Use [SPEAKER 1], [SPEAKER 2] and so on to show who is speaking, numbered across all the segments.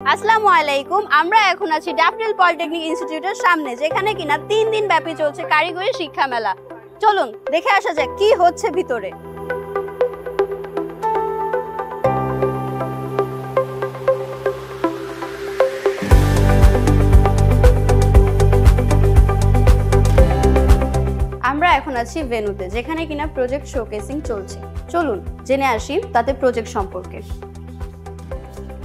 [SPEAKER 1] আসসালামু আলাইকুম। আমরা এখন আছি ড্যাফোডিল পলিটেকনিক ইনস্টিটিউটের সামনে, যেখানে কিনা 3 দিন ব্যাপী চলছে কারিগরি শিক্ষা মেলা। চলুন দেখে আসা যাক কি হচ্ছে ভিতরে। আমরা এখন আছি ভেন্যুতে, যেখানে কিনা প্রজেক্ট শোকেসিং চলছে। চলুন জেনে আসি তাতে প্রজেক্ট সম্পর্কে।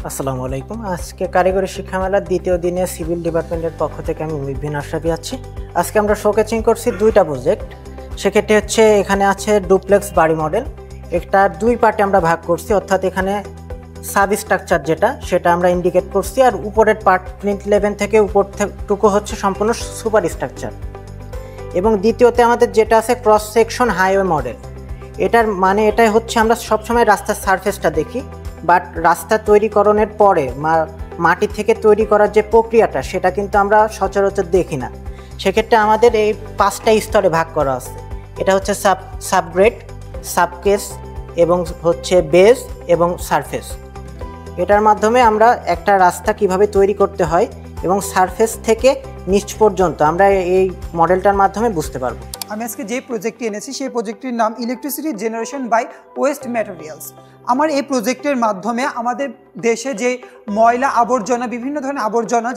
[SPEAKER 2] আসসালামু আলাইকুম। আজকে কারিগরি শিক্ষা মেলার দ্বিতীয় দিনে সিভিল ডিপার্টমেন্টের পক্ষ থেকে আমি মুহিউদ্দিন আশরাফি আছি। আজকে আমরা শোকেসিং করছি দুইটা প্রজেক্ট। সেক্ষেত্রে হচ্ছে এখানে আছে ডুপ্লেক্স বাড়ি মডেল। একটা দুই পার্টে আমরা ভাগ করছি, অর্থাৎ এখানে সাব স্ট্রাকচার সেটা আমরা ইন্ডিকেট করছি, আর উপরের পার্ট প্লিন্থ লেভেল থেকে উপরটুকু হচ্ছে সম্পূর্ণ সুপার স্ট্রাকচার। এবং দ্বিতীয়তে আমাদের যেটা আছে ক্রস সেকশন হাইওয়ে মডেল। এটার মানে এটাই হচ্ছে আমরা সবসময় রাস্তার সারফেসটা দেখি, বাট রাস্তা তৈরিকরণের পরে মাটি থেকে তৈরি করার যে প্রক্রিয়াটা সেটা কিন্তু আমরা সচরাচর দেখি না। সেক্ষেত্রে আমাদের এই 5টা স্তরে ভাগ করা আছে। এটা হচ্ছে সাবগ্রেড, সাবকেস এবং হচ্ছে বেস এবং সারফেস। এটার মাধ্যমে আমরা একটা রাস্তা কিভাবে তৈরি করতে হয় এবং সারফেস থেকে নিচ পর্যন্ত আমরা এই মডেলটার মাধ্যমে বুঝতে পারবো।
[SPEAKER 3] আমি আজকে যে প্রজেক্টটি এনেছি সেই প্রজেক্টটির নাম electricity generation by waste materials. আমার এই প্রজেক্টের মাধ্যমে আমাদের দেশে যে ময়লা আবর্জনা, বিভিন্ন ধরনের আবর্জনা,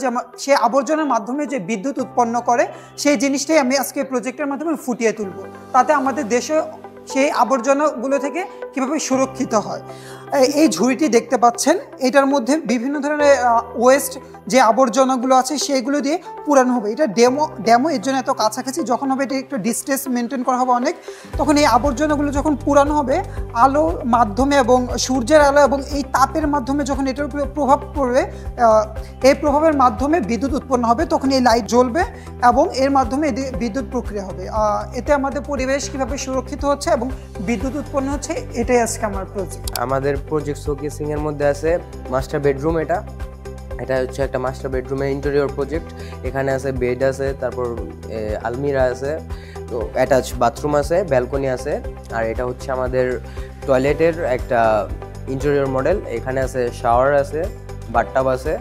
[SPEAKER 3] সেই আবর্জনার মাধ্যমে যে বিদ্যুৎ উৎপন্ন করে সেই জিনিসটাই আমি আজকে প্রজেক্টের মাধ্যমে ফুটিয়ে তুলব। তাতে আমাদের দেশে সেই আবর্জনাগুলো থেকে কীভাবে সুরক্ষিত হয়। এই ঝুড়িটি দেখতে পাচ্ছেন, এটার মধ্যে বিভিন্ন ধরনের ওয়েস্ট যে আবর্জনাগুলো আছে সেগুলো দিয়ে পুরানো হবে। এটা ডেমো এর জন্য এত কাছাকাছি, যখন হবে এটা একটু ডিস্টেন্স মেনটেন করা হবে অনেক, তখন এই আবর্জনাগুলো যখন পুরানো হবে আলোর মাধ্যমে এবং সূর্যের আলো এবং এই তাপের মাধ্যমে যখন এটার উপরে প্রভাব পড়বে, এই প্রভাবের মাধ্যমে বিদ্যুৎ উৎপন্ন হবে, তখন এই লাইট জ্বলবে এবং এর মাধ্যমে বিদ্যুৎ প্রক্রিয়া হবে। এতে আমাদের পরিবেশ কীভাবে সুরক্ষিত হচ্ছে এবং বিদ্যুৎ উৎপন্ন হচ্ছে, এটাই আজকে আমার প্রজেক্ট।
[SPEAKER 4] আমাদের প্রজেক্ট শোকেসিং এর মধ্যে আছে মাস্টার বেডরুম। এটা হচ্ছে একটা মাস্টার বেডরুমের ইন্টেরিয়র প্রজেক্ট। এখানে আছে বেড আছে, তারপর আলমিরা আছে, তো অ্যাটাচ বাথরুম আছে, ব্যালকনি আছে। আর এটা হচ্ছে আমাদের টয়লেটের একটা ইন্টেরিয়র মডেল। এখানে আছে শাওয়ার আছে, বাথটাব আছে,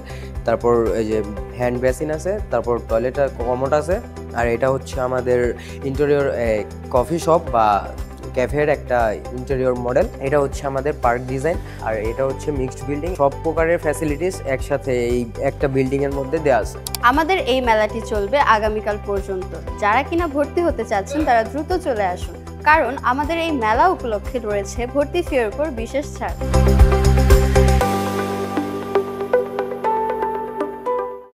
[SPEAKER 4] তারপর এই যে হ্যান্ড বেসিন আছে, তারপর টয়লেটের কমোড আছে। আর এটা হচ্ছে আমাদের ইন্টেরিয়র কফি শপ বা ক্যাফের একটা ইন্টেরিয়র মডেল। এটা হচ্ছে আমাদের পার্ক ডিজাইন। আর এটা হচ্ছে মিক্সড বিল্ডিং। সব প্রকারের ফ্যাসিলিটিস একসাথে এই একটা বিল্ডিং এর মধ্যে দেওয়া আছে।
[SPEAKER 1] আমাদের এই মেলাটি চলবে আগামীকাল পর্যন্ত। যারা কিনা ভর্তি হতে চাচ্ছেন তারা দ্রুত চলে আসুন, কারণ আমাদের এই মেলা উপলক্ষে রয়েছে ভর্তি ফির উপর বিশেষ ছাড়।